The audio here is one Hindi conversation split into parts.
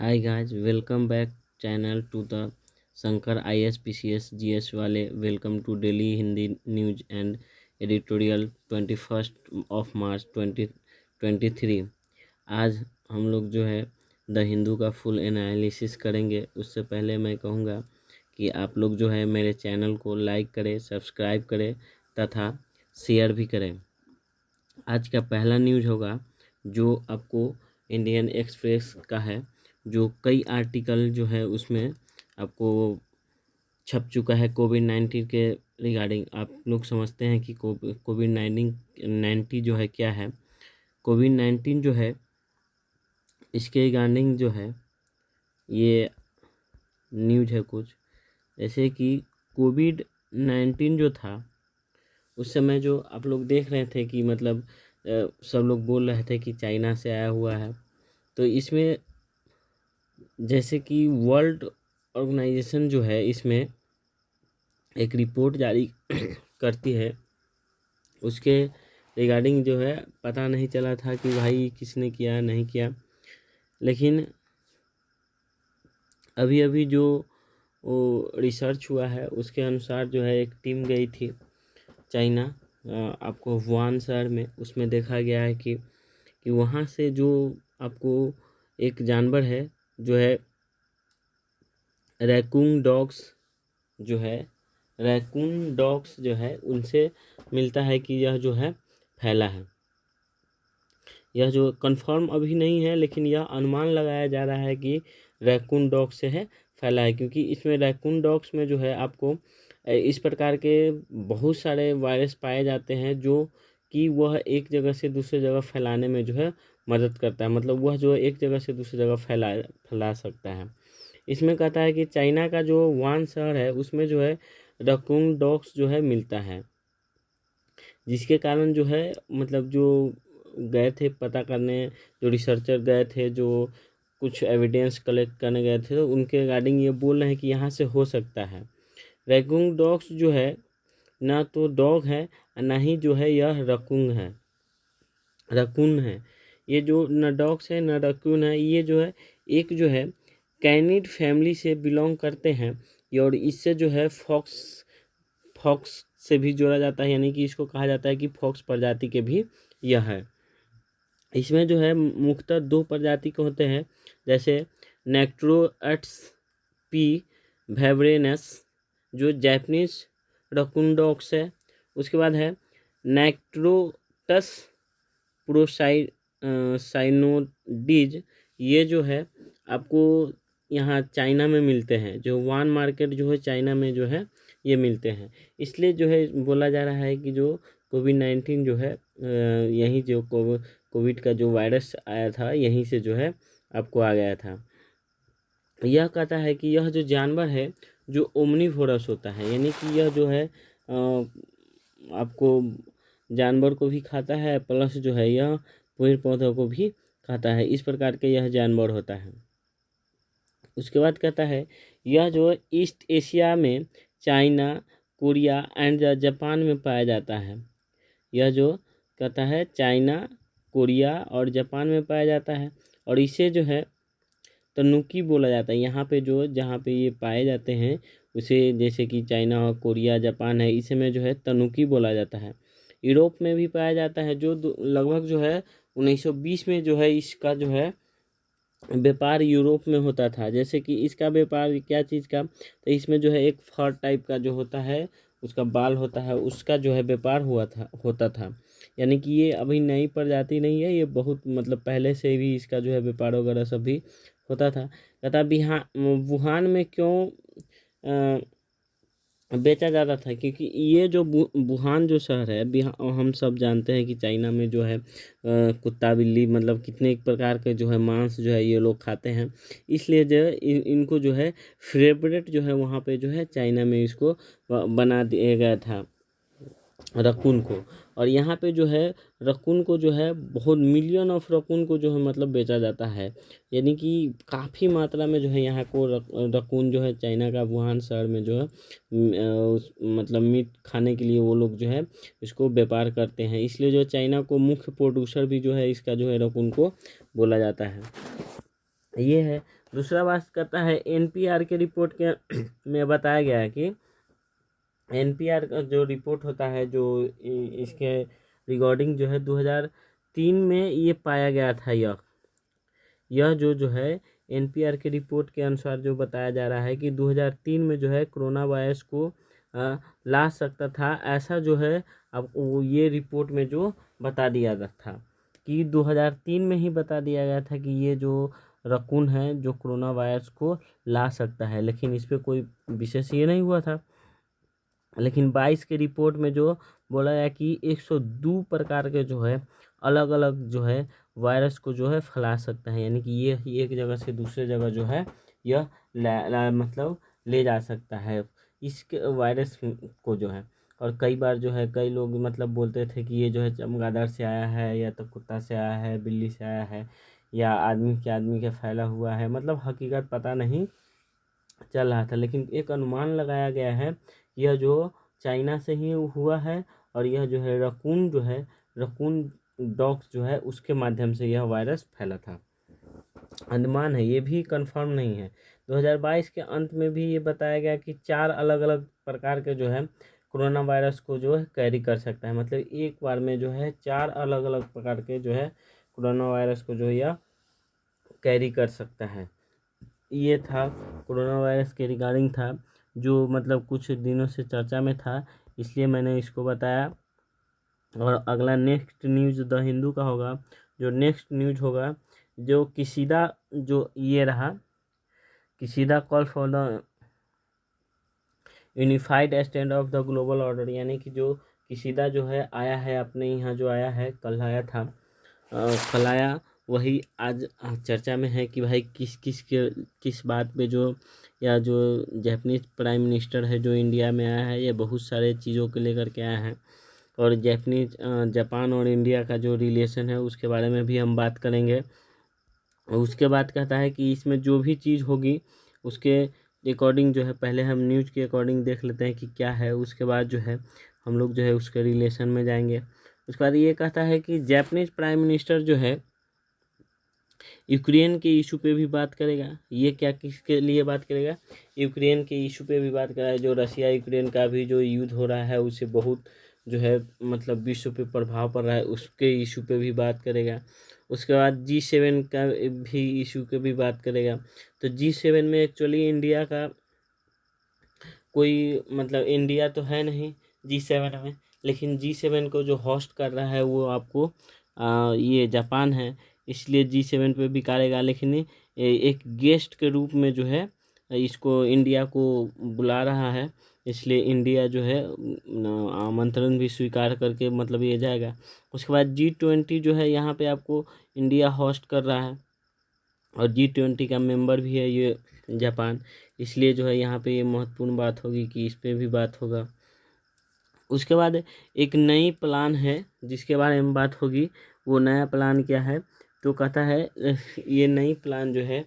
Hi guys, welcome back channel to the Shankar IAS PCS GS वाले। Welcome to daily Hindi news and editorial 21 March 2023। आज हम लोग जो है द हिंदू का फुल एनालिसिस करेंगे। उससे पहले मैं कहूँगा कि आप लोग जो है मेरे चैनल को लाइक करें, सब्सक्राइब करें तथा शेयर भी करें। आज का पहला न्यूज होगा जो आपको इंडियन एक्सप्रेस का है, जो कई आर्टिकल जो है उसमें आपको छप चुका है कोविड-19 के रिगार्डिंग। आप लोग समझते हैं कि कोविड-19 जो है क्या है। कोविड-19 जो है इसके रिगार्डिंग जो है ये न्यूज है कुछ जैसे कि कोविड-19 जो था उस समय जो आप लोग देख रहे थे कि मतलब सब लोग बोल रहे थे कि चाइना से आया हुआ है। तो इसमें जैसे कि वर्ल्ड ऑर्गेनाइजेशन जो है इसमें एक रिपोर्ट जारी करती है, उसके रिगार्डिंग जो है पता नहीं चला था कि भाई किसने किया नहीं किया। लेकिन अभी अभी जो वो रिसर्च हुआ है उसके अनुसार जो है एक टीम गई थी चाइना, आपको वुहान शहर में। उसमें देखा गया है कि वहाँ से जो आपको एक जानवर है जो है रैकून डॉग्स जो है उनसे मिलता है कि यह जो है फैला है। यह जो कंफर्म अभी नहीं है, लेकिन यह अनुमान लगाया जा रहा है कि रैकून डॉग से है फैला है, क्योंकि इसमें रैकून डॉग्स में जो है आपको इस प्रकार के बहुत सारे वायरस पाए जाते हैं जो कि वह एक जगह से दूसरे जगह फैलाने में जो है मदद करता है। मतलब वह जो एक जगह से दूसरी जगह फैला सकता है। इसमें कहता है कि चाइना का जो वुहान शहर है उसमें जो है रैकून डॉग्स जो है मिलता है, जिसके कारण जो है मतलब जो गए थे पता करने, जो रिसर्चर गए थे, जो कुछ एविडेंस कलेक्ट करने गए थे, तो उनके रिगार्डिंग ये बोल रहे हैं कि यहाँ से हो सकता है। रैकून डॉग्स जो है ना तो डॉग है ना ही जो है यह रकून है। ये जो न डॉग्स है न रकून है, ये जो है एक जो है कैनिड फैमिली से बिलोंग करते हैं। और इससे जो है फॉक्स से भी जोड़ा जाता है, यानी कि इसको कहा जाता है कि फॉक्स प्रजाति के भी यह है। इसमें जो है मुख्यतः दो प्रजाति के होते हैं, जैसे नेक्ट्रोएट्स पी वेब्रेनस जो जैपनीज रकून डॉग्स है। उसके बाद है नेक्ट्रोटस साइनोडीज, ये जो है आपको यहाँ चाइना में मिलते हैं। जो वान मार्केट जो है चाइना में जो है ये मिलते हैं। इसलिए जो है बोला जा रहा है कि जो कोविड-19 जो है यही जो कोविड का जो वायरस आया था यहीं से जो है आपको आ गया था। यह कहता है कि यह जो जानवर है जो ओमनीवोरस होता है, यानी कि यह जो है आपको जानवर को भी खाता है प्लस जो है यह पेड़ पौधों को भी खाता है। इस प्रकार के यह जानवर होता है। उसके बाद कहता है यह जो ईस्ट एशिया में चाइना, कोरिया एंड जापान में पाया जाता है। यह जो कहता है चाइना, कोरिया और जापान में पाया जाता है, और इसे जो है तनुकी बोला जाता है। यहाँ पे जो जहाँ पे ये पाए जाते हैं उसे, जैसे कि चाइना और कोरिया जापान है, इसे में जो है तनुकी बोला जाता है। यूरोप में भी पाया जाता है, जो लगभग जो है 1920 में जो है इसका जो है व्यापार यूरोप में होता था। जैसे कि इसका व्यापार क्या चीज़ का, तो इसमें जो है एक फर टाइप का जो होता है, उसका बाल होता है, उसका जो है व्यापार होता था। यानी कि ये अभी नई प्रजाति नहीं है, ये बहुत मतलब पहले से भी इसका जो है व्यापार वगैरह सब भी होता था। तथा वुहान में क्यों बेचा जाता था, क्योंकि ये जो वुहान जो शहर है, हम सब जानते हैं कि चाइना में जो है कुत्ता बिल्ली मतलब कितने प्रकार के जो है मांस जो है ये लोग खाते हैं। इसलिए जो है इनको जो है फेवरेट जो है वहाँ पे जो है चाइना में इसको बना दिया गया था रकून को। और यहाँ पे जो है रकून को जो है बहुत मिलियन ऑफ रकून को जो है मतलब बेचा जाता है, यानी कि काफ़ी मात्रा में जो है यहाँ को रकून जो है चाइना का वुहान शहर में जो है मतलब मीट खाने के लिए वो लोग जो है इसको व्यापार करते हैं। इसलिए जो चाइना को मुख्य प्रोड्यूसर भी जो है इसका जो है रकून को बोला जाता है। ये है दूसरा बात करता है एनपीआर के रिपोर्ट के में बताया गया है कि एनपीआर का जो रिपोर्ट होता है जो इसके रिगार्डिंग जो है 2003 में ये पाया गया था। यह जो है एनपीआर के रिपोर्ट के अनुसार जो बताया जा रहा है कि 2003 में जो है कोरोना वायरस को ला सकता था, ऐसा जो है अब वो ये रिपोर्ट में जो बता दिया गया था कि 2003 में ही बता दिया गया था कि ये जो रकून है जो कोरोना वायरस को ला सकता है, लेकिन इस पर कोई विशेष ये नहीं हुआ था। लेकिन 22 के रिपोर्ट में जो बोला गया कि 102 प्रकार के जो है अलग अलग जो है वायरस को जो है फैला सकता है, यानी कि ये एक जगह से दूसरे जगह जो है यह मतलब ले जा सकता है इसके वायरस को जो है। और कई बार जो है कई लोग मतलब बोलते थे कि ये जो है चमगादड़ से आया है या तो कुत्ता से आया है, बिल्ली से आया है या आदमी के फैला हुआ है, मतलब हकीकत पता नहीं चल रहा था। लेकिन एक अनुमान लगाया गया है यह जो चाइना से ही हुआ है और यह जो है रकून डॉग्स जो है उसके माध्यम से यह वायरस फैला था। अनुमान है, ये भी कंफर्म नहीं है। 2022 के अंत में भी ये बताया गया कि 4 अलग अलग प्रकार के जो है कोरोना वायरस को जो है कैरी कर सकता है, मतलब एक बार में जो है 4 अलग अलग प्रकार के जो है कोरोना वायरस को जो है यह कैरी कर सकता है। ये था कोरोना वायरस के रिगार्डिंग था, जो मतलब कुछ दिनों से चर्चा में था, इसलिए मैंने इसको बताया। और अगला नेक्स्ट न्यूज़ द हिंदू का होगा। जो नेक्स्ट न्यूज़ होगा जो किसीदा जो ये रहा, किसीदा call for the unified stand of the global order, यानी कि जो किसीदा जो है आया है अपने यहाँ, जो आया है कल आया था, कल आया वही आज चर्चा में है कि भाई किस बात पे जो या जो जापानीज प्राइम मिनिस्टर है जो इंडिया में आया है, ये बहुत सारे चीज़ों को लेकर के आया है। और जापान और इंडिया का जो रिलेशन है उसके बारे में भी हम बात करेंगे। उसके बाद कहता है कि इसमें जो भी चीज़ होगी उसके अकॉर्डिंग जो है पहले हम न्यूज़ के अकॉर्डिंग देख लेते हैं कि क्या है, उसके बाद जो है हम लोग जो है उसके रिलेशन में जाएंगे। उसके बाद ये कहता है कि जापानीज प्राइम मिनिस्टर जो है यूक्रेन के इशू पे भी बात करेगा। ये क्या किसके लिए बात करेगा? यूक्रेन के इशू पे भी बात करेगा। जो रशिया यूक्रेन का भी जो युद्ध हो रहा है उससे बहुत जो है मतलब विश्व पे प्रभाव पड़ रहा है, उसके इशू पे भी बात करेगा। उसके बाद G7 का भी इशू के भी बात करेगा। तो G7 में एक्चुअली इंडिया का कोई मतलब इंडिया तो है नहीं G7 में, लेकिन G7 को जो होस्ट कर रहा है वो आपको ये जापान है, इसलिए G7 पे भी करेगा। लेकिन एक गेस्ट के रूप में जो है इसको इंडिया को बुला रहा है, इसलिए इंडिया जो है आमंत्रण भी स्वीकार करके मतलब ये जाएगा। उसके बाद G20 जो है यहाँ पे आपको इंडिया होस्ट कर रहा है और G20 का मेंबर भी है ये जापान, इसलिए जो है यहाँ पे ये महत्वपूर्ण बात होगी कि इस पे भी बात होगा। उसके बाद एक नई प्लान है जिसके बारे में बात होगी। वो नया प्लान क्या है? तो कहता है ये नई प्लान जो है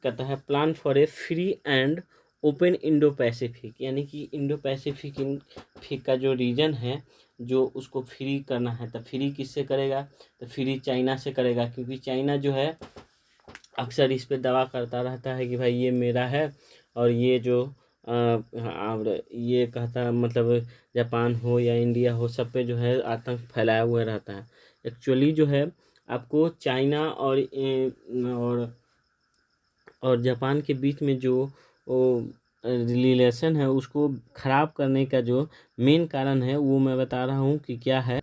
कहता है plan for a free and open Indo Pacific, यानी कि इंडो पैसिफिक का जो रीजन है जो उसको फ्री करना है। तो फ्री किससे करेगा? तो फ्री चाइना से करेगा, क्योंकि चाइना जो है अक्सर इस पे दावा करता रहता है कि भाई ये मेरा है। और ये जो और ये कहता मतलब जापान हो या इंडिया हो सब पे जो है आतंक फैलाया हुआ रहता है। एक्चुअली जो है आपको चाइना और जापान के बीच में जो वो रिलेशन है उसको ख़राब करने का जो मेन कारण है वो मैं बता रहा हूँ कि क्या है।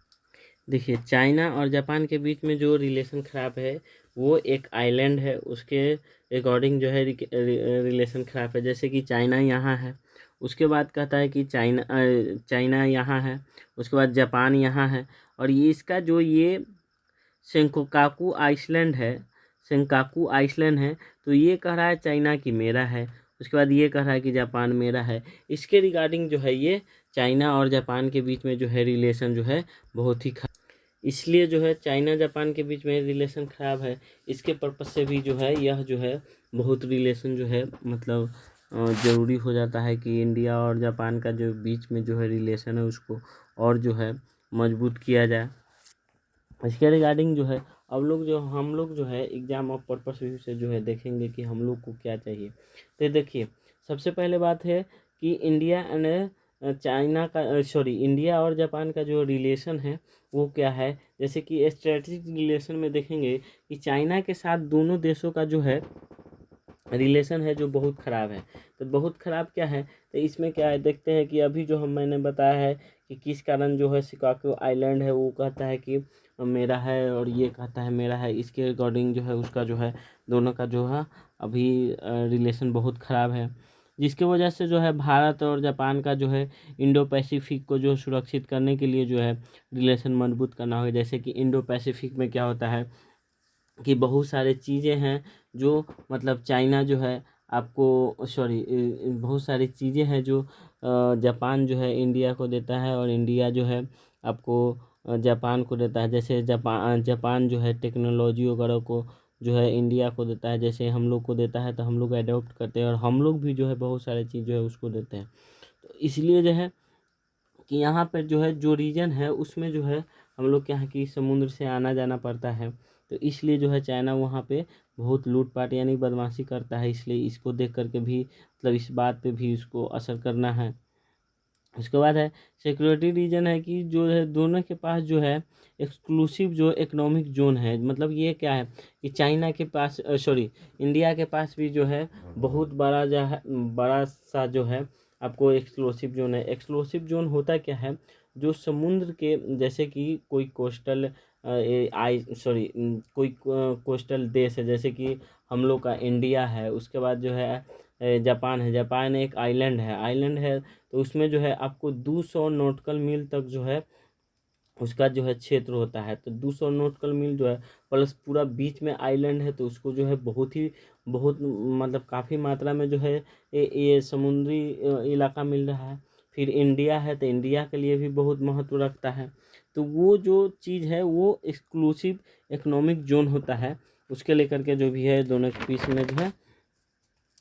देखिए, चाइना और जापान के बीच में जो रिलेशन ख़राब है वो एक आइलैंड है, उसके अकॉर्डिंग जो है रिलेशन ख़राब है। जैसे कि चाइना यहाँ है, उसके बाद कहता है कि चाइना यहाँ है, उसके बाद जापान यहाँ है, और ये इसका जो ये सेंकाकू आइसलैंड है, तो ये कह रहा है चाइना की मेरा है। उसके बाद ये कह रहा है कि जापान मेरा है। इसके रिगार्डिंग जो है ये चाइना और जापान के बीच में जो है रिलेशन जो है बहुत ही इसलिए जो है चाइना जापान के बीच में रिलेशन ख़राब है। इसके पर्पज़ से भी जो है यह जो है बहुत रिलेशन जो है मतलब ज़रूरी हो जाता है कि इंडिया और जापान का जो बीच में जो है रिलेशन है उसको और जो है मजबूत किया जाए। इसके रिगार्डिंग जो है अब लोग जो हम लोग जो है एग्ज़ाम ऑफ पर्पस व्यू से जो है देखेंगे कि हम लोग को क्या चाहिए। तो देखिए, सबसे पहले बात है कि इंडिया एंड चाइना का सॉरी इंडिया और जापान का जो रिलेशन है वो क्या है। जैसे कि स्ट्रेटेजिक रिलेशन में देखेंगे कि चाइना के साथ दोनों देशों का जो है रिलेशन है जो बहुत ख़राब है। तो बहुत ख़राब क्या है, तो इसमें क्या है देखते हैं कि अभी जो मैंने बताया है कि किस कारण जो है शिकागो आइलैंड है वो कहता है कि मेरा है और ये कहता है मेरा है। इसके अकॉर्डिंग जो है उसका जो है दोनों का जो है अभी रिलेशन बहुत ख़राब है, जिसकी वजह से जो है भारत और जापान का जो है इंडो पैसिफिक को जो सुरक्षित करने के लिए जो है रिलेशन मजबूत करना होगा। जैसे कि इंडो पैसिफिक में क्या होता है कि बहुत सारे चीज़ें हैं जो मतलब चाइना जो है आपको सॉरी बहुत सारी चीज़ें हैं जो जापान जो है इंडिया को देता है और इंडिया जो है आपको जापान को देता है। जैसे जापान जो है टेक्नोलॉजी वगैरह को जो है इंडिया को देता है, जैसे हम लोग को देता है तो हम लोग अडॉप्ट करते हैं और हम लोग भी जो है बहुत सारी चीज़ जो है उसको देते हैं। तो इसलिए जो है कि यहाँ पर जो है जो रीजन है उसमें जो है हम लोग के यहाँ की समुद्र से आना जाना पड़ता है। तो इसलिए जो है चाइना वहाँ पे बहुत लूटपाट यानी बदमाशी करता है, इसलिए इसको देख करके भी मतलब इस बात पे भी उसको असर करना है। उसके बाद है सिक्योरिटी रीजन है कि जो है दोनों के पास जो है एक्सक्लूसिव जो इकोनॉमिक जोन है। मतलब ये क्या है कि चाइना के पास सॉरी इंडिया के पास भी जो है बहुत बड़ा जो है बड़ा सा जो है आपको एक्सक्लूसिव जोन है। एक्सक्लूसिव जोन होता क्या है, जो समुद्र के जैसे कि कोई कोस्टल कोई कोस्टल देश है, जैसे कि हम लोग का इंडिया है। उसके बाद जो है जापान है। जापान एक आइलैंड है तो उसमें जो है आपको 200 नॉटिकल मील तक जो है उसका जो है क्षेत्र होता है। तो 200 नॉटिकल मील जो है प्लस पूरा बीच में आइलैंड है तो उसको जो है बहुत मतलब काफ़ी मात्रा में जो है ये समुद्री इलाका मिल रहा है। फिर इंडिया है तो इंडिया के लिए भी बहुत महत्व रखता है। तो वो जो चीज़ है वो एक्सक्लूसिव इकोनॉमिक जोन होता है, उसके लेकर के जो भी है दोनों के बीच में जो है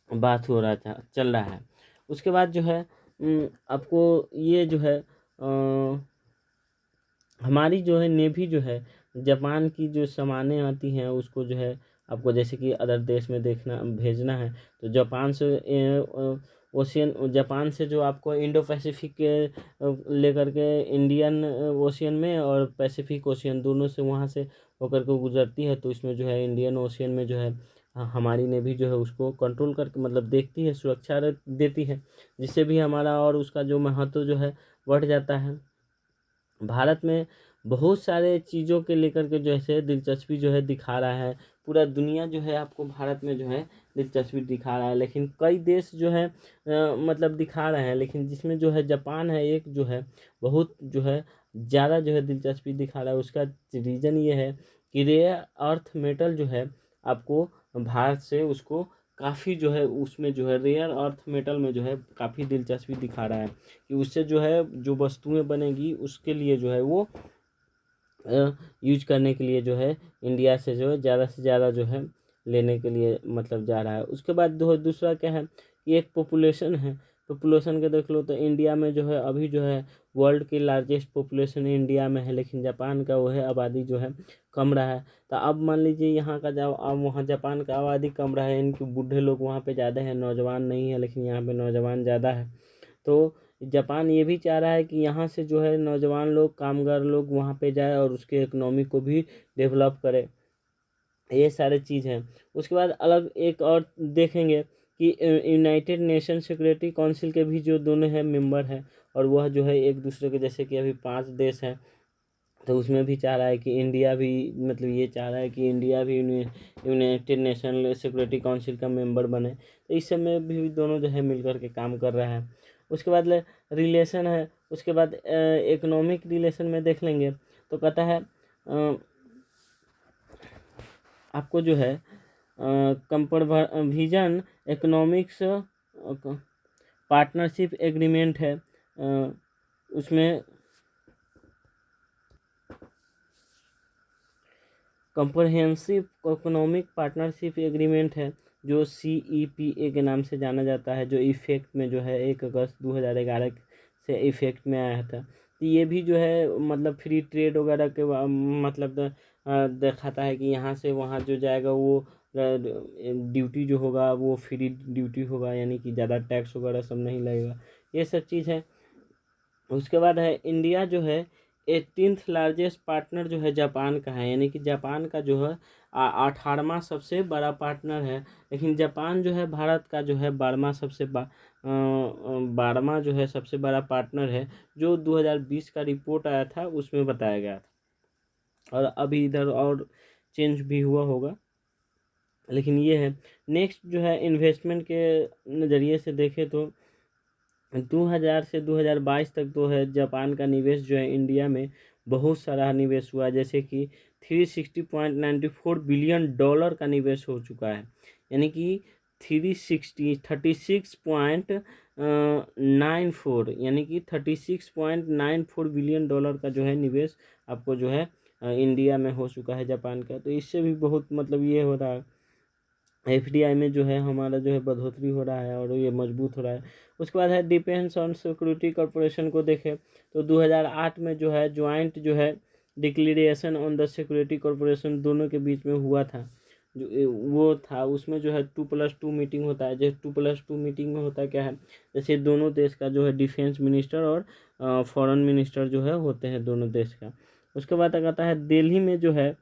बात हो रहा था चल रहा है। उसके बाद जो है आपको ये जो है हमारी जो है नेवी जो है जापान की जो सामानें आती हैं उसको जो है आपको जैसे कि अदर देश में देखना भेजना है तो जापान से ओशियन जापान से जो आपको इंडो पैसिफिक के लेकर के इंडियन ओशियन में और पैसिफिक ओशियन दोनों से वहाँ से होकर के गुजरती है। तो इसमें जो है इंडियन ओशियन में जो है हमारी नेवी जो है उसको कंट्रोल करके मतलब देखती है, सुरक्षा देती है, जिससे भी हमारा और उसका जो महत्व जो है बढ़ जाता है। भारत में बहुत सारे चीज़ों के लेकर के जैसे दिलचस्पी जो है दिखा रहा है। पूरा दुनिया जो है आपको भारत में जो है दिलचस्पी दिखा रहा है, लेकिन कई देश जो है मतलब दिखा रहे हैं, लेकिन जिसमें जो है जापान है एक जो है बहुत जो है ज़्यादा जो है दिलचस्पी दिखा रहा है। उसका रीज़न ये है कि रेयर अर्थ मेटल जो है आपको भारत से उसको काफ़ी जो है उसमें जो है रेयर अर्थ मेटल में जो है काफ़ी दिलचस्पी दिखा रहा है कि उससे जो है जो वस्तुएं बनेगी उसके लिए जो है वो यूज करने के लिए जो है इंडिया से जो है ज़्यादा से ज़्यादा जो है लेने के लिए मतलब जा रहा है। उसके बाद दूसरा क्या है कि एक पॉपुलेशन है। पॉपुलेशन के देख लो तो इंडिया में जो है अभी जो है वर्ल्ड की लार्जेस्ट पॉपुलेशन इंडिया में है, लेकिन जापान का वो है आबादी जो है कम रहा है। तो अब मान लीजिए यहाँ का जब अब वहाँ जापान का आबादी कम रहा है, इनके बूढ़े लोग वहाँ पे ज़्यादा है, नौजवान नहीं है, लेकिन यहाँ पे नौजवान ज़्यादा है। तो जापान ये भी चाह रहा है कि यहाँ से जो है नौजवान लोग कामगार लोग वहाँ पे जाए और उसके इकोनॉमी को भी डेवलप करे। ये सारे चीज़ हैं। उसके बाद अलग एक और देखेंगे कि यूनाइटेड नेशन सिक्योरिटी काउंसिल के भी जो दोनों हैं मेंबर हैं और वह जो है एक दूसरे के जैसे कि अभी 5 देश हैं तो उसमें भी चाह रहा है कि इंडिया भी मतलब ये चाह रहा है कि इंडिया भी यूनाइटेड नेशनल सिक्योरिटी काउंसिल का मेंबर बने। तो इस समय भी दोनों जो है मिलकर के काम कर रहा है। उसके बाद रिलेशन है। उसके बाद इकोनॉमिक रिलेशन में देख लेंगे तो कहता है आपको जो है कंपरविजन इकोनॉमिक्स पार्टनरशिप एग्रीमेंट है। उसमें कंप्रहेंसिव इकोनॉमिक पार्टनरशिप एग्रीमेंट है जो CEPA के नाम से जाना जाता है, जो इफेक्ट में जो है 1 अगस्त 2011 से इफेक्ट में आया था। तो ये भी जो है मतलब फ्री ट्रेड वगैरह के मतलब दिखाता है कि यहाँ से वहाँ जो जाएगा वो ड्यूटी जो होगा वो फ्री ड्यूटी होगा, यानी कि ज़्यादा टैक्स वगैरह सब नहीं लगेगा, ये सब चीज़ है। उसके बाद है इंडिया जो है 18th लार्जेस्ट पार्टनर जो है जापान का है, यानी कि जापान का जो है 18वां सबसे बड़ा पार्टनर है। लेकिन जापान जो है भारत का जो है 12वां जो है सबसे बड़ा पार्टनर है, जो 2020 का रिपोर्ट आया था उसमें बताया गया था, और अभी इधर और चेंज भी हुआ होगा, लेकिन ये है। नेक्स्ट जो है इन्वेस्टमेंट के नज़रिए से देखें तो 2000 से 2022 तक तो है जापान का निवेश जो है इंडिया में बहुत सारा निवेश हुआ, जैसे कि 360.94 बिलियन डॉलर का निवेश हो चुका है, यानी कि 36.94 यानी कि 36.94 बिलियन डॉलर का जो है निवेश आपको जो है इंडिया में हो चुका है जापान का। तो इससे भी बहुत मतलब ये हो रहा है, एफडीआई में जो है हमारा जो है बढ़ोतरी हो रहा है और ये मजबूत हो रहा है। उसके बाद है डिफेंस और सिक्योरिटी कॉरपोरेशन को देखें तो 2008 में जो है ज्वाइंट जो है declaration on the security corporation दोनों के बीच में हुआ था, जो वो था उसमें जो है 2+2 मीटिंग होता है। जैसे 2+2 मीटिंग में होता है क्या है, जैसे दोनों देश का जो है डिफेंस मिनिस्टर और फॉरेन मिनिस्टर जो है होते हैं दोनों देश का। उसके बाद आता है दिल्ली में जो है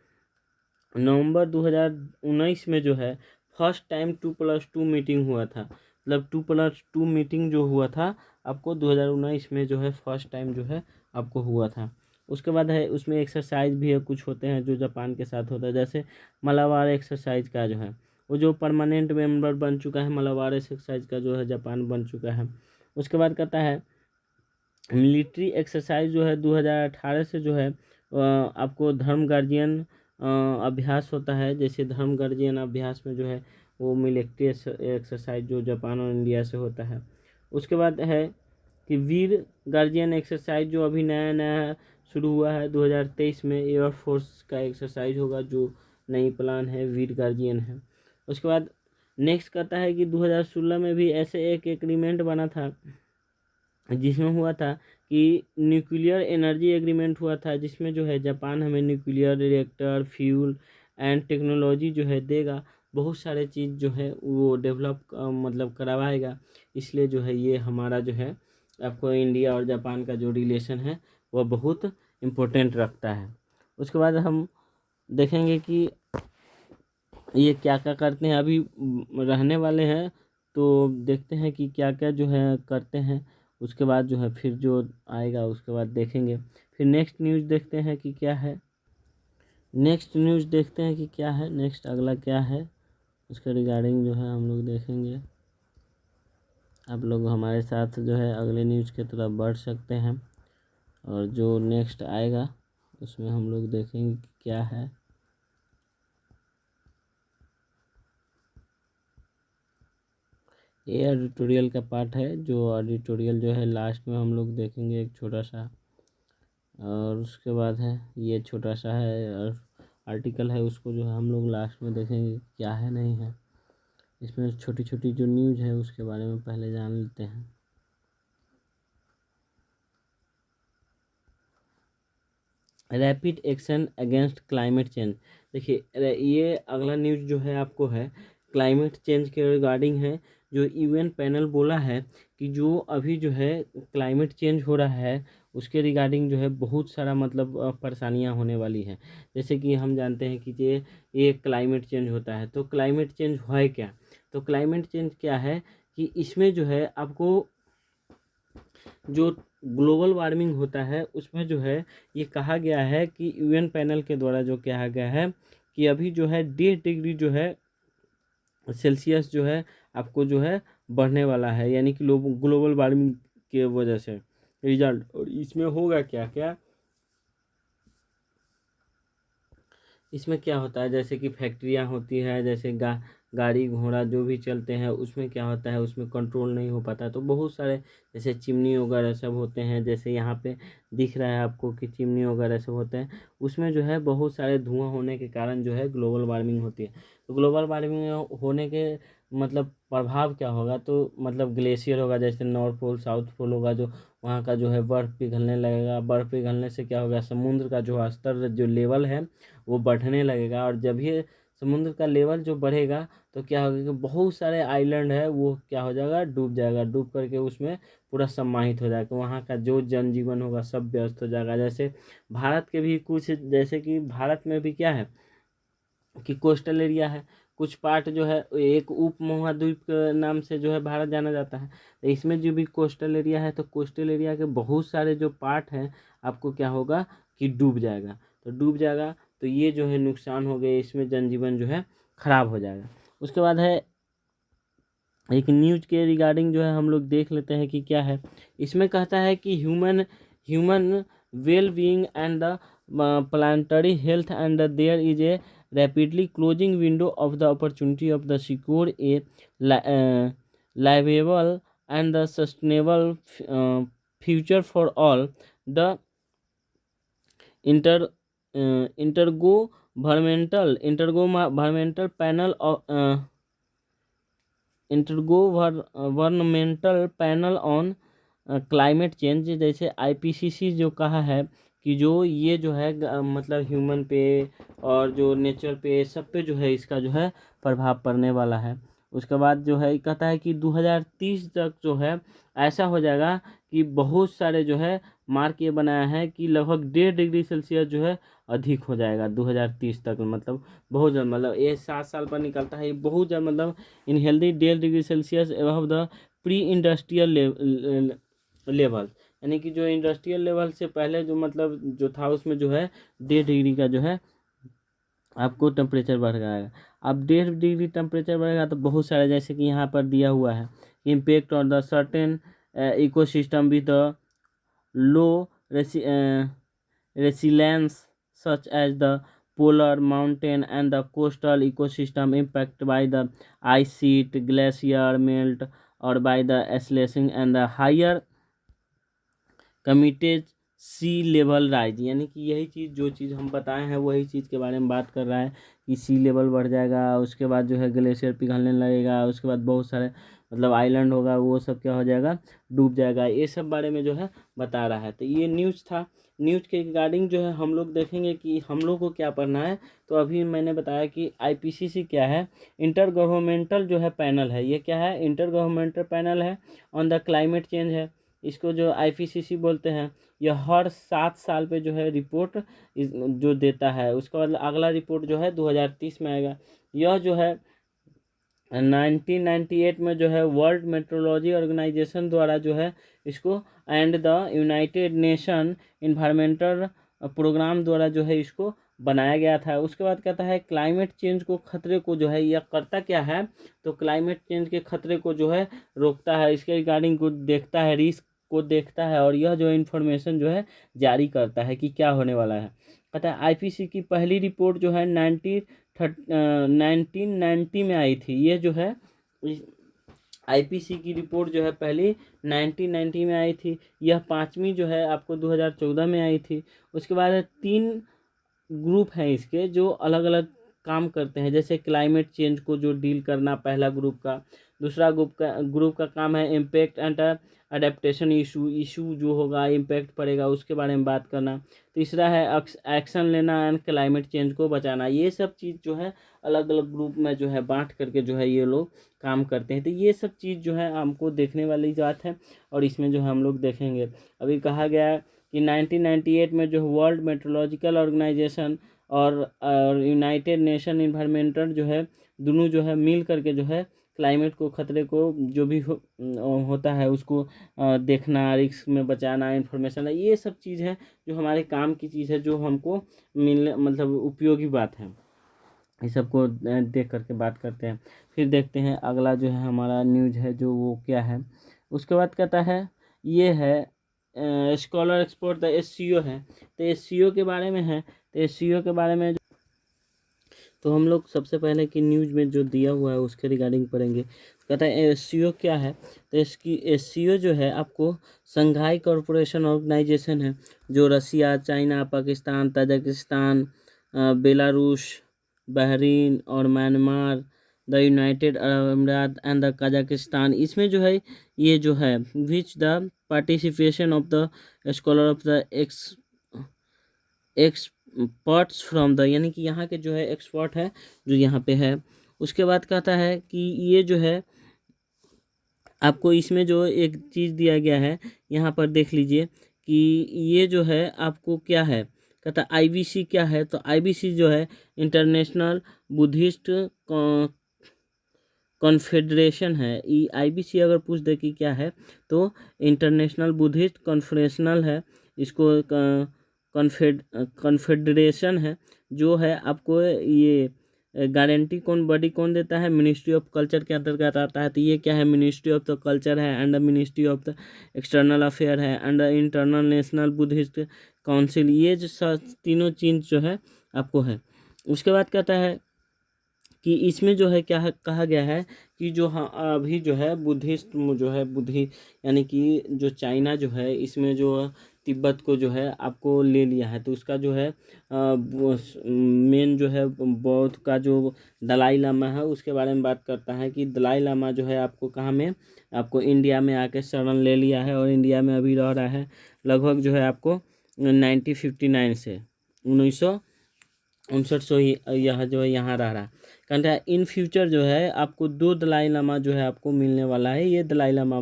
नवंबर 2019 में जो है फर्स्ट टाइम 2+2 मीटिंग हुआ था, मतलब 2+2 मीटिंग जो हुआ था आपको 2019 में जो है फर्स्ट टाइम जो है आपको हुआ था। उसके बाद है उसमें एक्सरसाइज भी है, कुछ होते हैं जो जापान के साथ होता है, जैसे मलाबार एक्सरसाइज का जो है वो जो परमानेंट मेंबर बन चुका है, मलाबार एक्सरसाइज का जो है जापान बन चुका है। उसके बाद कहता है मिलिट्री एक्सरसाइज जो है 2018 से जो है आपको धर्म गार्जियन अभ्यास होता है। जैसे धर्म गार्जियन अभ्यास में जो है वो मिलिट्री एक्सरसाइज जो जापान और इंडिया से होता है। उसके बाद है कि वीर गार्जियन एक्सरसाइज जो अभी नया नया शुरू हुआ है 2023 में, एयरफोर्स का एक्सरसाइज होगा, जो नई प्लान है वीर गार्जियन है। उसके बाद नेक्स्ट कहता है कि 2016 में भी ऐसे एक एग्रीमेंट बना था जिसमें हुआ था कि न्यूक्लियर एनर्जी एग्रीमेंट हुआ था, जिसमें जो है जापान हमें nuclear reactor fuel and technology जो है देगा, बहुत सारे चीज़ जो है वो डेवलप मतलब करवाएगा। इसलिए जो है ये हमारा जो है आपको इंडिया और जापान का जो रिलेशन है वह बहुत इम्पोर्टेंट रखता है। उसके बाद हम देखेंगे कि ये क्या क्या करते हैं, अभी रहने वाले हैं तो देखते हैं कि क्या क्या जो है करते हैं। उसके बाद जो है फिर जो आएगा उसके बाद देखेंगे। फिर नेक्स्ट न्यूज़ देखते हैं कि क्या है, नेक्स्ट न्यूज़ देखते हैं कि क्या है, नेक्स्ट अगला क्या है उसके रिगार्डिंग जो है हम लोग देखेंगे। आप लोग हमारे साथ जो है अगले न्यूज़ की तरफ बढ़ सकते हैं, और जो नेक्स्ट आएगा उसमें हम लोग देखेंगे कि क्या है। ये एडिटोरियल का पार्ट है, जो एडिटोरियल जो है लास्ट में हम लोग देखेंगे एक छोटा सा, और उसके बाद है ये छोटा सा है आर्टिकल है, उसको जो है हम लोग लास्ट में देखेंगे क्या है नहीं है। इसमें छोटी छोटी जो न्यूज़ है उसके बारे में पहले जान लेते हैं। Rapid action against climate change. देखिए ये अगला न्यूज़ जो है आपको है क्लाइमेट चेंज के रिगार्डिंग है। जो यूएन पैनल बोला है कि जो अभी जो है क्लाइमेट चेंज हो रहा है उसके रिगार्डिंग जो है बहुत सारा मतलब परेशानियां होने वाली हैं। जैसे कि हम जानते हैं कि ये क्लाइमेट चेंज होता है, तो क्लाइमेट चेंज है क्या, तो क्लाइमेट चेंज क्या है कि इसमें जो है आपको जो ग्लोबल वार्मिंग होता है उसमें जो है ये कहा गया है कि यूएन पैनल के द्वारा जो कहा गया है कि अभी जो है 1.5 डिग्री जो है सेल्सियस जो है आपको जो है बढ़ने वाला है, यानी कि ग्लोबल वार्मिंग के वजह से रिजल्ट। और इसमें होगा क्या क्या, इसमें क्या होता है जैसे कि फैक्ट्रियाँ होती है, जैसे गाड़ी घोड़ा जो भी चलते हैं उसमें क्या होता है उसमें कंट्रोल नहीं हो पाता, तो बहुत सारे जैसे चिमनी वगैरह सब होते हैं, जैसे यहाँ पे दिख रहा है आपको कि चिमनी वगैरह सब होते हैं, उसमें जो है बहुत सारे धुआं होने के कारण जो है ग्लोबल वार्मिंग होती है। तो ग्लोबल वार्मिंग होने के मतलब प्रभाव क्या होगा, तो मतलब ग्लेशियर होगा, जैसे नॉर्थ पोल साउथ पोल होगा, जो वहाँ का जो है बर्फ़ पिघलने लगेगा। बर्फ़ पिघलने से क्या होगा, समुद्र का जो स्तर जो लेवल है वो बढ़ने लगेगा, और जब ये समुद्र का लेवल जो बढ़ेगा तो क्या होगा कि बहुत सारे आइलैंड है वो क्या हो जाएगा, डूब जाएगा, डूब करके उसमें पूरा समाहित हो जाएगा। वहाँ का जो जनजीवन होगा सब व्यस्त हो जाएगा। जैसे भारत के भी कुछ, जैसे कि भारत में भी क्या है कि कोस्टल एरिया है, कुछ पार्ट जो है एक उप महाद्वीप के नाम से जो है भारत जाना जाता है। तो इसमें जो भी कोस्टल एरिया है, तो कोस्टल एरिया के बहुत सारे जो पार्ट हैं आपको क्या होगा कि डूब जाएगा। तो डूब जाएगा तो ये जो है नुकसान हो गए, इसमें जनजीवन जो है खराब हो जाएगा। उसके बाद है एक न्यूज के रिगार्डिंग जो है हम लोग देख लेते हैं कि क्या है। इसमें कहता है कि human human well being and the planetary health and there is a rapidly closing window of the opportunity of the secure a livable and the sustainable future for all. The inter intergovernmental panel of intergovernmental panel on climate change, जैसे आईपीसीसी जो कहा है कि जो ये जो है मतलब ह्यूमन पे और जो नेचर पे सब पे जो है इसका जो है प्रभाव पड़ने वाला है। उसके बाद जो है कहता है कि 2030 तक जो है ऐसा हो जाएगा कि बहुत सारे जो है मार्क ये बनाया है कि लगभग 1.5 डिग्री सेल्सियस जो है अधिक हो जाएगा 2030 तक। मतलब बहुत ज़्यादा, मतलब ये 7 साल पर निकलता है, ये बहुत ज़्यादा, मतलब इन healthy 1.5 degree Celsius above the pre industrial level, यानी कि जो इंडस्ट्रियल लेवल से पहले जो मतलब जो था उसमें जो है 1.5 डिग्री का जो है आपको टेम्परेचर बढ़ जाएगा। अब 1.5 डिग्री टेम्परेचर बढ़ेगा तो बहुत सारे, जैसे कि यहाँ पर दिया हुआ है, impact on the certain ecosystem with the low resilience such as the polar mountain and the coastal ecosystem impacted by the ice sheet, glacier melt or by the slashing and the higher committed sea level rise, यानी कि यही चीज़ जो चीज़ हम बताए हैं वही चीज़ के बारे में बात कर रहा है कि सी लेवल बढ़ जाएगा। उसके बाद जो है ग्लेशियर पिघलने लगेगा, उसके बाद बहुत सारे मतलब आइलैंड होगा वो सब क्या हो जाएगा, डूब जाएगा। ये सब बारे में जो है बता रहा है। तो ये न्यूज़ था। न्यूज़ के रिगार्डिंग जो है हम लोग देखेंगे कि हम लोग को क्या पढ़ना है। तो अभी मैंने बताया कि आईपीसीसी क्या है, इंटर गवर्नमेंटल जो है पैनल है। ये क्या है, इंटर गवर्नमेंटल पैनल है ऑन द क्लाइमेट चेंज है। इसको जो आईपीसीसी बोलते हैं। यह हर 7 साल पे जो है रिपोर्ट जो देता है। उसके बाद अगला रिपोर्ट जो है 2030 में आएगा। यह जो है 1998 में जो है वर्ल्ड मेट्रोलॉजी ऑर्गेनाइजेशन द्वारा जो है इसको and the United Nation Environmental Programme द्वारा जो है इसको बनाया गया था। उसके बाद कहता है क्लाइमेट चेंज को खतरे को जो है यह करता क्या है, तो क्लाइमेट चेंज के खतरे को जो है रोकता है, इसके रिगार्डिंग को देखता है, रिस्क को देखता है, और यह जो इन्फॉर्मेशन जो है जारी करता है कि क्या होने वाला है। कहता है आईपीसी की पहली रिपोर्ट जो है 1990 में आई थी। ये जो है आईपीसी की रिपोर्ट जो है पहली 1990 में आई थी। यह 5वीं जो है आपको 2014 में आई थी। उसके बाद 3 ग्रुप हैं इसके जो अलग अलग काम करते हैं, जैसे क्लाइमेट चेंज को जो डील करना पहला ग्रुप का। दूसरा ग्रुप का काम है इम्पैक्ट एंड अडेप्टेशन इशू जो होगा इम्पैक्ट पड़ेगा उसके बारे में बात करना। तीसरा है एक्शन लेना एंड क्लाइमेट चेंज को बचाना। ये सब चीज़ जो है अलग अलग ग्रुप में जो है बांट करके जो है ये लोग काम करते हैं। तो ये सब चीज़ जो है हमको देखने वाली बात है, और इसमें जो है हम लोग देखेंगे। अभी कहा गया है कि 1998 में जो वर्ल्ड मेट्रोलॉजिकल ऑर्गेनाइजेशन और यूनाइटेड नेशन इन्वायरमेंटल जो है दोनों जो है मिल करके जो है क्लाइमेट को खतरे को जो भी होता है उसको देखना, रिस्क में बचाना, इन्फॉर्मेशन, ये सब चीज़ है जो हमारे काम की चीज़ है, जो हमको मिलने मतलब उपयोगी बात है। इस सबको देख करके बात करते हैं। फिर देखते हैं अगला जो है हमारा न्यूज़ है जो वो क्या है। उसके बाद कहता है ये है स्कॉलर एक्सपोर्ट द एससीओ है। तो एससीओ के बारे में है। तो एससीओ के बारे में तो हम लोग सबसे पहले की न्यूज़ में जो दिया हुआ है उसके रिगार्डिंग पढ़ेंगे। कहता है एससीओ क्या है। तो इसकी एससीओ जो है आपको संघाई कॉरपोरेशन ऑर्गेनाइजेशन है, जो Russia, China, Pakistan, Tajikistan, Belarus Bahrain और Myanmar, the United Arab Emirates and the Kazakhstan. इसमें जो है ये जो है which the participation of the scholar of the experts from the, यानी कि यहाँ के जो है एक्सपर्ट है जो यहाँ पे है। उसके बाद कहता है कि ये जो है आपको इसमें जो एक चीज़ दिया गया है यहाँ पर देख लीजिए कि ये जो है आपको क्या है, कहता है आईबीसी क्या है। तो आईबीसी जो है इंटरनेशनल बुद्धिस्ट कॉन्फेडरेशन है। ई आईबीसी अगर पूछ दे कि क्या है तो इंटरनेशनल बुद्धिस्ट कॉन्फ्रेशनल है, इसको कॉन्फेडरेशन है जो है आपको ये गारंटी कौन बॉडी कौन देता है, मिनिस्ट्री ऑफ कल्चर के अंतर्गत आता है। तो ये क्या है, मिनिस्ट्री ऑफ द कल्चर है, under ministry of the external affair है, under international Buddhist council. ये जो तीनों चीज जो है आपको है। उसके बाद कहता है कि इसमें जो है क्या है, कहा गया है कि जो हाँ अभी जो है बुद्धिस्ट जो है बुद्धि यानी कि जो चाइना जो है इसमें जो तिब्बत को जो है आपको ले लिया है। तो उसका जो है मेन जो है बौद्ध का जो दलाई लामा है उसके बारे में बात करता है कि दलाई लामा जो है आपको कहाँ में, आपको इंडिया में आके शरण ले लिया है और इंडिया में अभी रह रहा है लगभग जो है आपको 1959 से 1959 से यह जो है यहाँ रह रहा है। कहता है इन फ्यूचर जो है आपको 2 दलाई लामा जो है आपको मिलने वाला है। ये दलाई लामा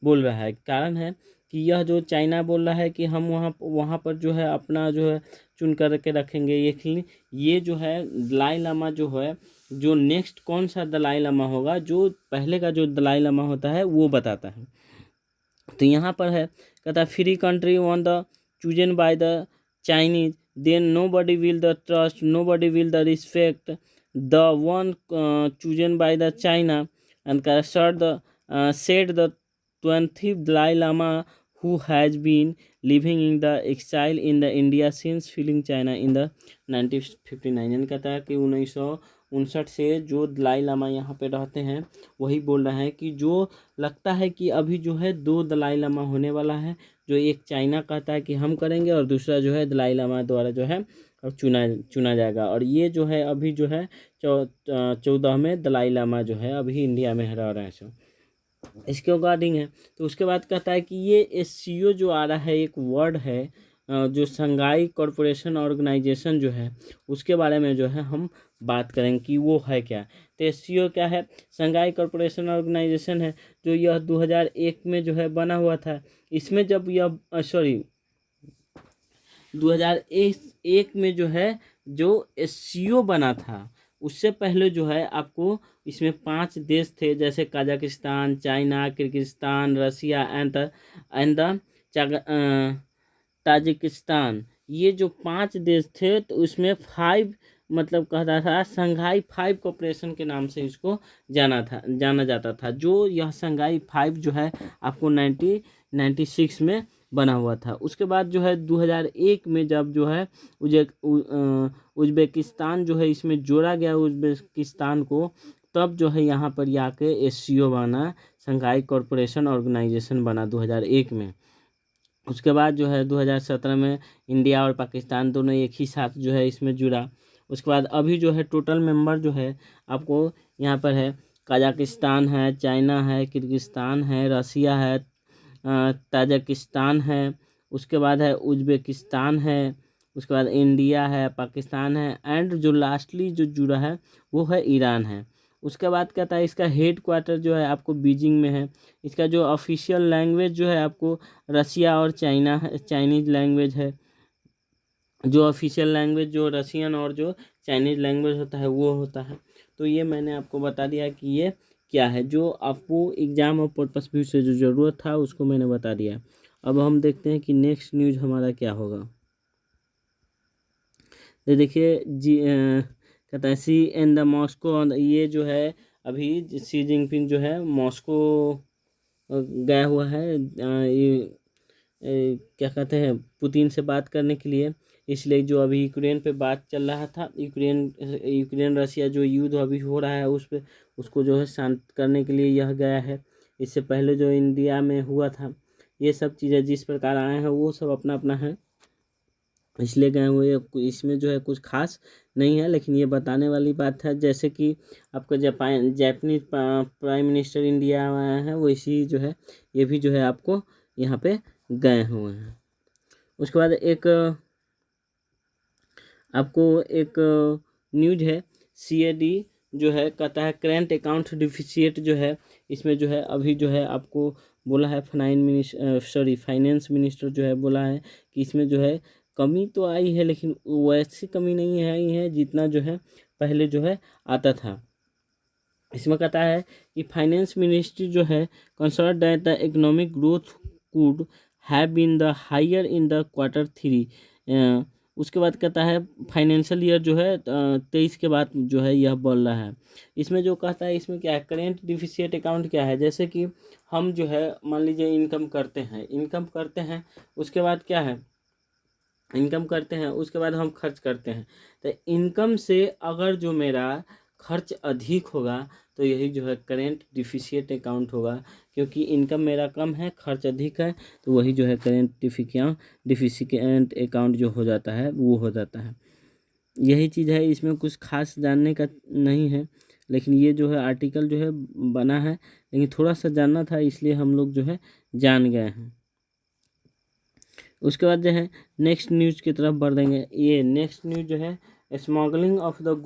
बोल रहा है। कारण है कि यह जो चाइना बोल रहा है कि हम वहाँ पर जो है अपना जो है चुन करके रखेंगे। ये जो है दलाई लामा जो है जो नेक्स्ट कौन सा दलाई लामा होगा, जो पहले का जो दलाई लामा होता है वो बताता है। तो यहाँ पर है कहता है free country one the chosen by the Chinese then nobody will the trust, nobody will the respect the one chosen by the China and said the 20th Dalai Lama who has been living in the exile in the India since fleeing China in the 1959। यानी कहता है कि 1959 से जो दलाई लामा यहाँ पे रहते हैं वही बोल रहे हैं कि जो लगता है कि अभी जो है 2 दलाई लामा होने वाला है। जो एक चाइना कहता है कि हम करेंगे और दूसरा जो है दलाई लामा द्वारा जो है अब चुना जाएगा। और ये जो है अभी जो है 14वें दलाई लामा जो है अभी इंडिया में रह रहे हैं। इसके अकॉर्डिंग है। तो उसके बाद कहता है कि ये एससीओ जो आ रहा है एक वर्ड है जो शंघाई कॉरपोरेशन ऑर्गेनाइजेशन जो है उसके बारे में जो है हम बात करेंगे कि वो है क्या। तो एससीओ क्या है, शंघाई कॉरपोरेशन ऑर्गेनाइजेशन है जो यह 2001 में जो है बना हुआ था। इसमें जब यह 2001 में जो है जो एससीओ बना था उससे पहले जो है आपको इसमें 5 देश थे जैसे Kazakhstan, China, Kyrgyzstan, Russia and Tajikistan. ये जो 5 देश थे तो उसमें 5 मतलब कहता था शंघाई 5 कॉरपोरेशन के नाम से इसको जाना जाता था। जो यह शंघाई 5 जो है आपको 1996 में बना हुआ था। उसके बाद जो है 2001 में जब जो है उज्बेकिस्तान जो है इसमें जोड़ा गया उज्बेकिस्तान को, तब जो है यहाँ पर आके एससीओ बना, शंघाई कॉरपोरेशन ऑर्गेनाइजेशन बना 2001 में। उसके बाद जो है 2017 में इंडिया और पाकिस्तान दोनों एक ही साथ जो है इसमें जुड़ा। उसके बाद अभी जो है टोटल मेंबर जो है आपको यहाँ पर है कजाकिस्तान है, चाइना है, किर्गिस्तान है, रसिया है, ताजिकिस्तान है, उसके बाद है उज्बेकिस्तान है, उसके बाद इंडिया है, पाकिस्तान है एंड जो लास्टली जो जुड़ा है वो है ईरान है। उसके बाद कहता है इसका हेड क्वार्टर जो है आपको बीजिंग में है। इसका जो ऑफिशियल लैंग्वेज जो है आपको रसिया और चाइना है, चाइनीज लैंग्वेज है। जो ऑफिशियल लैंग्वेज जो रसियन और जो चाइनीज लैंग्वेज होता है वो होता है। तो ये मैंने आपको बता दिया कि ये क्या है, जो आपको एग्जाम और पर्पस व्यू से जो ज़रूरत था उसको मैंने बता दिया। अब हम देखते हैं कि नेक्स्ट न्यूज़ हमारा क्या होगा। तो देखिए कहता है सी इन द मॉस्को, ये जो है अभी सी जिनपिंग जो है मॉस्को गया हुआ है ये क्या कहते हैं पुतिन से बात करने के लिए। इसलिए जो अभी यूक्रेन पे बात चल रहा था, यूक्रेन रसिया जो युद्ध अभी हो रहा है उस पे उसको जो है शांत करने के लिए यह गया है। इससे पहले जो इंडिया में हुआ था ये सब चीज़ें जिस प्रकार आए हैं वो सब अपना अपना है। इसलिए गए हुए। इसमें जो है कुछ खास नहीं है, लेकिन ये बताने वाली बात है। जैसे कि आपका जापानीज प्राइम मिनिस्टर इंडिया आया है, वैसी जो है ये भी जो है आपको यहाँ पे गए हुए हैं। उसके बाद आपको एक न्यूज है, CAD जो है कहता है करेंट अकाउंट डिफिशिएट जो है, इसमें जो है अभी जो है आपको बोला है फाइनेंस मिनिस्टर जो है बोला है कि इसमें जो है कमी तो आई है, लेकिन वैसी कमी नहीं आई है जितना जो है पहले जो है आता था। इसमें कहता है कि फाइनेंस मिनिस्ट्री जो है concern that the economic growth could have been the higher in the Q3। उसके बाद कहता है फाइनेंशियल ईयर जो है 23 के बाद जो है यह बोल रहा है। इसमें जो कहता है, इसमें क्या है, करेंट डिफिशिएट अकाउंट क्या है, जैसे कि हम जो है मान लीजिए इनकम करते हैं, उसके बाद क्या है, इनकम करते हैं उसके बाद हम खर्च करते हैं। तो इनकम से अगर जो मेरा खर्च अधिक होगा तो यही जो है करेंट डिफिशिएट अकाउंट होगा, क्योंकि इनकम मेरा कम है, खर्च अधिक है, तो वही जो है करेंट डिफिशिएंट अकाउंट जो हो जाता है वो हो जाता है। यही चीज़ है, इसमें कुछ खास जानने का नहीं है, लेकिन ये जो है आर्टिकल जो है बना है, लेकिन थोड़ा सा जानना था इसलिए हम लोग जो है जान गए हैं। उसके बाद जो है नेक्स्ट न्यूज़ की तरफ बढ़ देंगे। ये नेक्स्ट न्यूज़ जो है, smuggling of the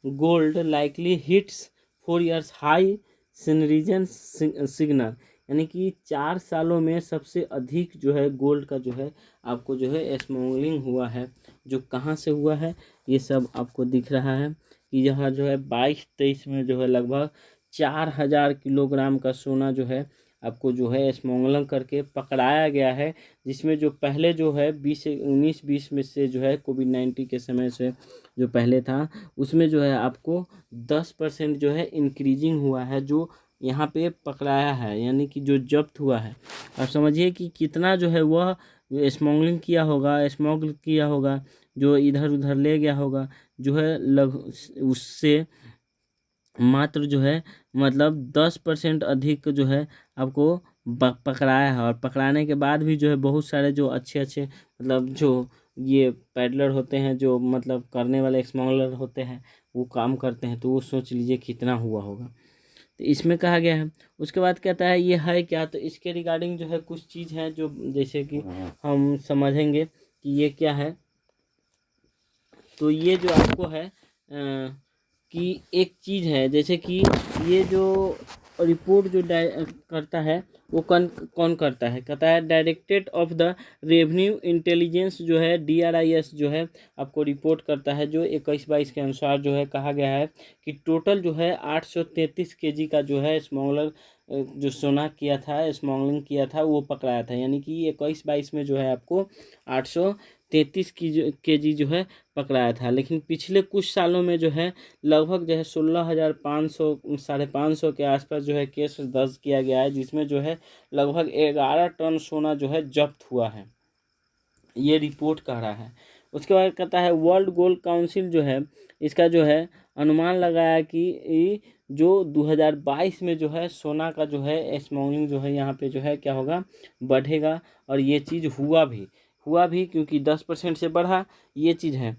gold likely hits 4 years high सिनरीजन सिग्नल, यानी कि 4 सालों में सबसे अधिक जो है गोल्ड का जो है आपको जो है स्मगलिंग हुआ है। जो कहाँ से हुआ है ये सब आपको दिख रहा है कि यहाँ जो है 22-23 में जो है लगभग 4000 किलोग्राम का सोना जो है आपको जो है स्मगलिंग करके पकड़ाया गया है। जिसमें जो पहले जो है 19-20 में से जो है कोविड-19 के समय से जो पहले था, उसमें जो है आपको 10% जो है इंक्रीजिंग हुआ है, जो यहाँ पे पकड़ाया है, यानी कि जो जब्त हुआ है। अब समझिए कि कितना जो है वह स्मगल किया होगा, जो इधर उधर ले गया होगा, जो है उससे मात्र जो है मतलब 10% अधिक जो है आपको पकड़ाया है। और पकड़ाने के बाद भी जो है बहुत सारे जो अच्छे अच्छे मतलब जो ये पैडलर होते हैं, जो मतलब करने वाले स्मगलर होते हैं, वो काम करते हैं, तो वो सोच लीजिए कितना हुआ होगा। तो इसमें कहा गया है। उसके बाद कहता है ये है क्या, तो इसके रिगार्डिंग जो है कुछ चीज़ है जो जैसे कि हम समझेंगे कि ये क्या है। तो ये जो आपको है कि एक चीज़ है, जैसे कि ये जो रिपोर्ट जो करता है वो कौन कौन करता है, कहता है directorate of the revenue intelligence जो है DRIS जो है आपको रिपोर्ट करता है। जो 21-22 के अनुसार जो है कहा गया है कि टोटल जो है 833 kg का जो है स्मगलर जो सोना किया था, स्मगलिंग किया था, वो पकड़ाया था। यानी कि 21-22 में जो है आपको 833 kg जो है पकड़ाया था। लेकिन पिछले कुछ सालों में जो है लगभग जो है 16,500 550 के आसपास जो है केस दर्ज किया गया है, जिसमें जो है लगभग 11 टन सोना जो है जब्त हुआ है, ये रिपोर्ट कह रहा है। उसके बाद कहता है वर्ल्ड गोल्ड काउंसिल जो है इसका जो है अनुमान लगाया कि जो 2022 में जो है सोना का जो है स्मगलिंग जो है यहाँ पे जो है क्या होगा, बढ़ेगा। और ये चीज़ हुआ भी क्योंकि 10% से बढ़ा, ये चीज़ है।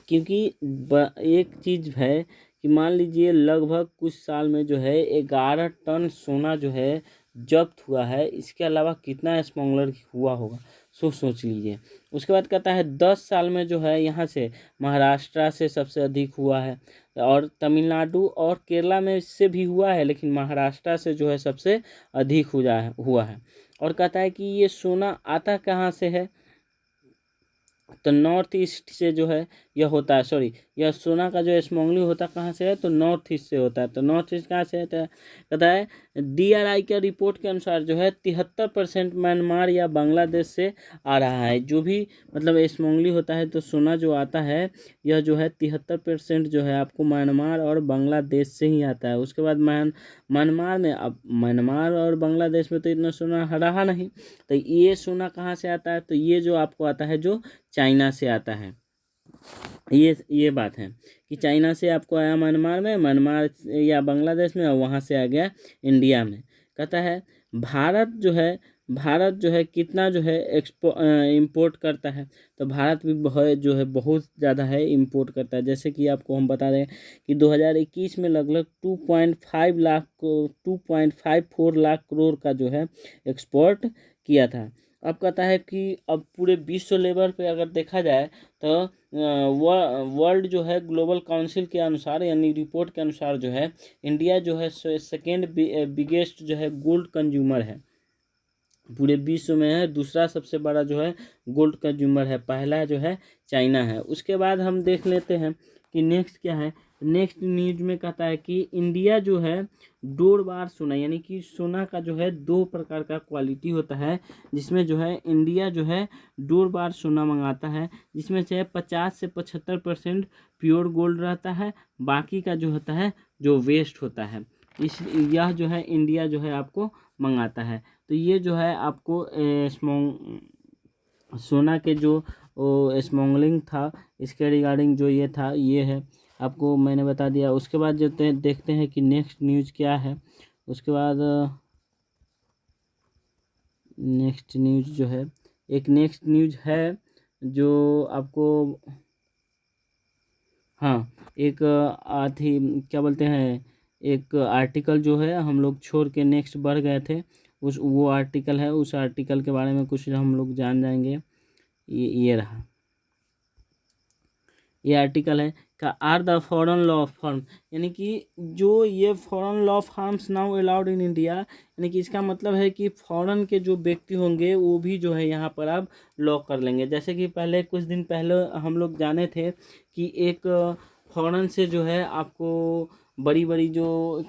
क्योंकि एक चीज़ है कि मान लीजिए लगभग कुछ साल में जो है 11 टन सोना जो है जब्त हुआ है, इसके अलावा कितना स्मगलर हुआ होगा सोच लीजिए। उसके बाद कहता है 10 साल में जो है यहाँ से महाराष्ट्र से सबसे अधिक हुआ है, और तमिलनाडु और केरला में से भी हुआ है, लेकिन महाराष्ट्र से जो है सबसे अधिक हुआ है। और कहता है कि ये सोना आता कहाँ से है, तो नॉर्थ ईस्ट से जो है यह होता है। सॉरी, यह सोना का जो स्मगलिंग होता कहाँ से है, तो नॉर्थ ईस्ट से होता है। तो नॉर्थ ईस्ट कहाँ से होता है, कहता है DRI के रिपोर्ट के अनुसार जो है 73% म्यांमार या बांग्लादेश से आ रहा है। जो भी मतलब स्मगलिंग होता है तो सोना जो आता है यह जो है 73% जो है आपको म्यांमार और बांग्लादेश से ही आता है। उसके बाद म्यांमार में, अब म्यांमार और बांग्लादेश में तो इतना सोना रहा नहीं, तो ये सोना कहाँ से आता है, तो ये जो आपको आता है जो चाइना से आता है। ये बात है कि चाइना से आपको आया म्यांमार या बांग्लादेश में, और वहाँ से आ गया इंडिया में। कहता है भारत जो है भारत जो है कितना जो है इंपोर्ट करता है, तो भारत भी बहुत जो है बहुत ज़्यादा है इंपोर्ट करता है। जैसे कि आपको हम बता दें कि 2021 में लगभग 2.54 लाख करोड़ का जो है एक्सपोर्ट किया था। अब कहता है कि अब पूरे विश्व लेवल पे अगर देखा जाए तो वर्ल्ड जो है ग्लोबल काउंसिल के अनुसार यानी रिपोर्ट के अनुसार जो है इंडिया जो है सेकेंड बिगेस्ट जो है गोल्ड कंज्यूमर है पूरे विश्व में है। दूसरा सबसे बड़ा जो है गोल्ड कंज्यूमर है, पहला जो है चाइना है। उसके बाद हम देख लेते हैं कि नेक्स्ट क्या है। नेक्स्ट न्यूज में कहता है कि इंडिया जो है डोर बार सोना यानी कि सोना का जो है 2 प्रकार का क्वालिटी होता है, जिसमें जो है इंडिया जो है डोर बार सोना मंगाता है, जिसमें से 50 से 75% प्योर गोल्ड रहता है, बाकी का जो होता है जो वेस्ट होता है। इस यह जो है इंडिया जो है आपको मंगाता है। तो ये जो है आपको सोना के जो स्मगलिंग था इसके रिगार्डिंग जो ये था ये है आपको मैंने बता दिया। उसके बाद जो देखते हैं कि नेक्स्ट न्यूज़ क्या है। उसके बाद नेक्स्ट न्यूज़ जो है एक नेक्स्ट न्यूज़ है जो आपको हाँ एक थी क्या बोलते हैं एक आर्टिकल जो है हम लोग छोड़ के नेक्स्ट बढ़ गए थे, उस वो आर्टिकल है, उस आर्टिकल के बारे में कुछ हम लोग जान जाएंगे। ये रहा, ये आर्टिकल है का are the foreign law firm यानी कि जो ये foreign law firms now allowed in India, यानी कि इसका मतलब है कि फॉरेन के जो व्यक्ति होंगे वो भी जो है यहाँ पर अब लॉ कर लेंगे। जैसे कि पहले कुछ दिन पहले हम लोग जाने थे कि एक फॉरेन से जो है आपको बड़ी बड़ी जो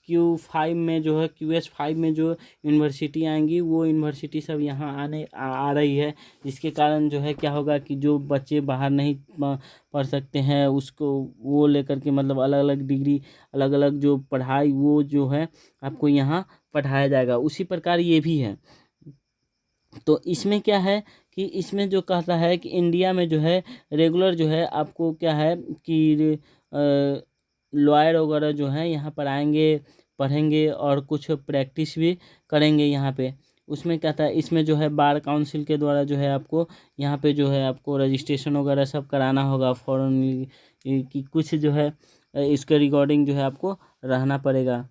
Q5 में जो है QS5 में जो यूनिवर्सिटी आएंगी वो यूनिवर्सिटी सब यहाँ आ रही है, जिसके कारण जो है क्या होगा कि जो बच्चे बाहर नहीं पढ़ सकते हैं उसको वो लेकर के मतलब अलग अलग डिग्री अलग अलग जो पढ़ाई वो जो है आपको यहाँ पढ़ाया जाएगा। उसी प्रकार ये भी है। तो इसमें क्या है कि इसमें जो कहता है कि इंडिया में जो है रेगुलर जो है आपको क्या है कि लॉयर वगैरह जो हैं यहाँ पर आएंगे पढ़ेंगे और कुछ प्रैक्टिस भी करेंगे यहाँ पे। उसमें क्या था इसमें जो है बार काउंसिल के द्वारा जो है आपको यहाँ पे जो है आपको रजिस्ट्रेशन वगैरह सब कराना होगा फॉरेन की कुछ जो है इसके रिकॉर्डिंग जो है आपको रहना पड़ेगा।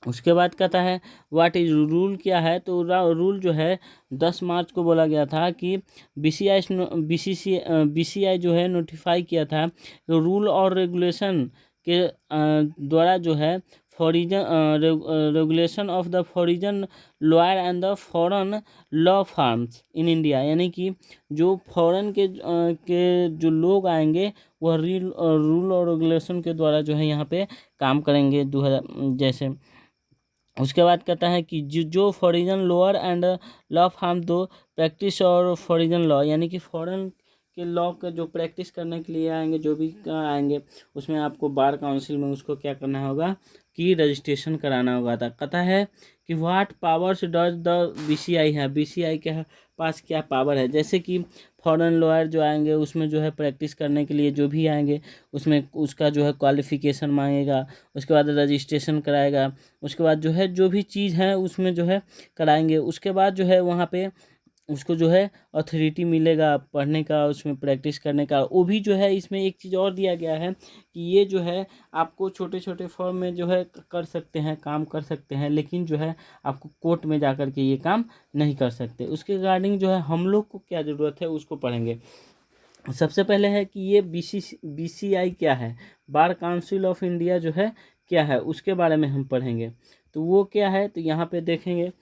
उसके बाद कहता है व्हाट इज रूल क्या है, तो रूल जो है 10 मार्च को बोला गया था कि बीसीसीआई जो है नोटिफाई किया था रूल और रेगुलेशन के द्वारा जो है foreign regulation of the foreign lawyer and the foreign law farms in India, यानी कि जो फॉरेन के जो लोग आएंगे वह रूल और रेगुलेशन के द्वारा जो है यहाँ पे काम करेंगे 2000 जैसे। उसके बाद कहता है कि जो foreign lawyer and law firm to practice और फॉरेन लॉ यानी कि फॉरेन के लॉ का जो प्रैक्टिस करने के लिए आएंगे जो भी आएंगे उसमें आपको बार काउंसिल में उसको क्या करना होगा कि रजिस्ट्रेशन कराना होगा था। कहता है कि what powers does the BCI है, बीसीआई के पास क्या पावर है। जैसे कि फॉरेन लॉयर जो आएंगे उसमें जो है प्रैक्टिस करने के लिए जो भी आएंगे उसमें उसका जो है क्वालिफिकेशन मांगेगा, उसके बाद रजिस्ट्रेशन कराएगा, उसके बाद जो है जो भी चीज़ है उसमें जो है कराएंगे। उसके बाद जो है वहाँ पे उसको जो है अथॉरिटी मिलेगा पढ़ने का उसमें प्रैक्टिस करने का। वो भी जो है इसमें एक चीज़ और दिया गया है कि ये जो है आपको छोटे छोटे फॉर्म में जो है कर सकते हैं काम कर सकते हैं, लेकिन जो है आपको कोर्ट में जा कर के ये काम नहीं कर सकते। उसके रिगार्डिंग जो है हम लोग को क्या ज़रूरत है उसको पढ़ेंगे। सबसे पहले है कि ये बीसीआई क्या है, बार काउंसिल ऑफ इंडिया जो है क्या है उसके बारे में हम पढ़ेंगे। तो वो क्या है तो यहाँ पे देखेंगे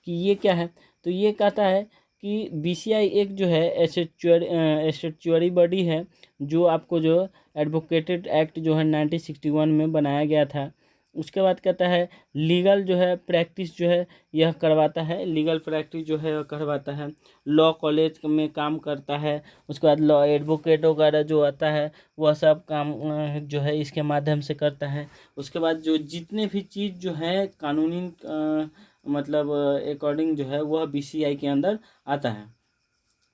कि ये क्या है। तो ये कहता है कि बीसीआई एक जो है एस्टेचुअरी बॉडी है जो आपको जो एडवोकेटेड एक्ट जो है 1961 में बनाया गया था। उसके बाद कहता है लीगल जो है प्रैक्टिस जो है यह करवाता है, लीगल प्रैक्टिस जो है करवाता है, लॉ कॉलेज में काम करता है। उसके बाद लॉ एडवोकेट वगैरह जो आता है वह सब काम जो है इसके माध्यम से करता है। उसके बाद जो जितने भी चीज़ जो है कानूनी मतलब अकॉर्डिंग जो है वह बीसीआई के अंदर आता है।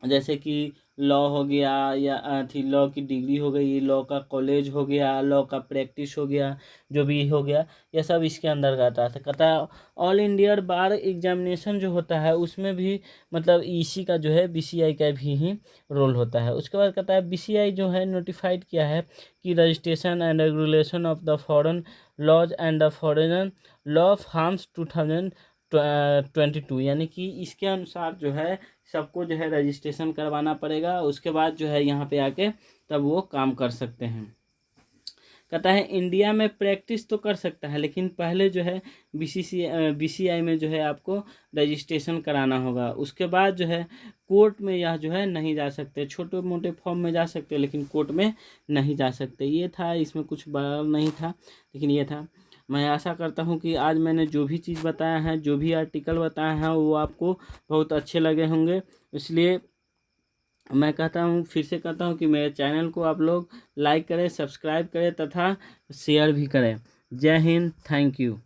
जैसे कि लॉ हो गया या थी लॉ की डिग्री हो गई, लॉ का कॉलेज हो गया, लॉ का प्रैक्टिस हो गया, जो भी हो गया ये सब इसके अंदर आता था। कहता है ऑल इंडिया बार एग्जामिनेशन जो होता है उसमें भी मतलब इसी का जो है बीसीआई का भी ही रोल होता है। उसके बाद कहता है बीसीआई जो है नोटिफाइड किया है कि registration and regulation of the foreign laws and the foreign law of harms 2022, यानी कि इसके अनुसार जो है सबको जो है रजिस्ट्रेशन करवाना पड़ेगा। उसके बाद जो है यहाँ पे आके तब वो काम कर सकते हैं। कहता है इंडिया में प्रैक्टिस तो कर सकता है लेकिन पहले जो है बीसीआई में जो है आपको रजिस्ट्रेशन कराना होगा। उसके बाद जो है कोर्ट में यह जो है नहीं जा सकते, छोटे मोटे फॉर्म में जा सकते लेकिन कोर्ट में नहीं जा सकते। ये था, इसमें कुछ बड़ा नहीं था लेकिन ये था। मैं आशा करता हूँ कि आज मैंने जो भी चीज़ बताया है, जो भी आर्टिकल बताया है वो आपको बहुत अच्छे लगे होंगे। इसलिए मैं कहता हूँ, फिर से कहता हूँ कि मेरे चैनल को आप लोग लाइक करें, सब्सक्राइब करें तथा शेयर भी करें। जय हिंद, थैंक यू।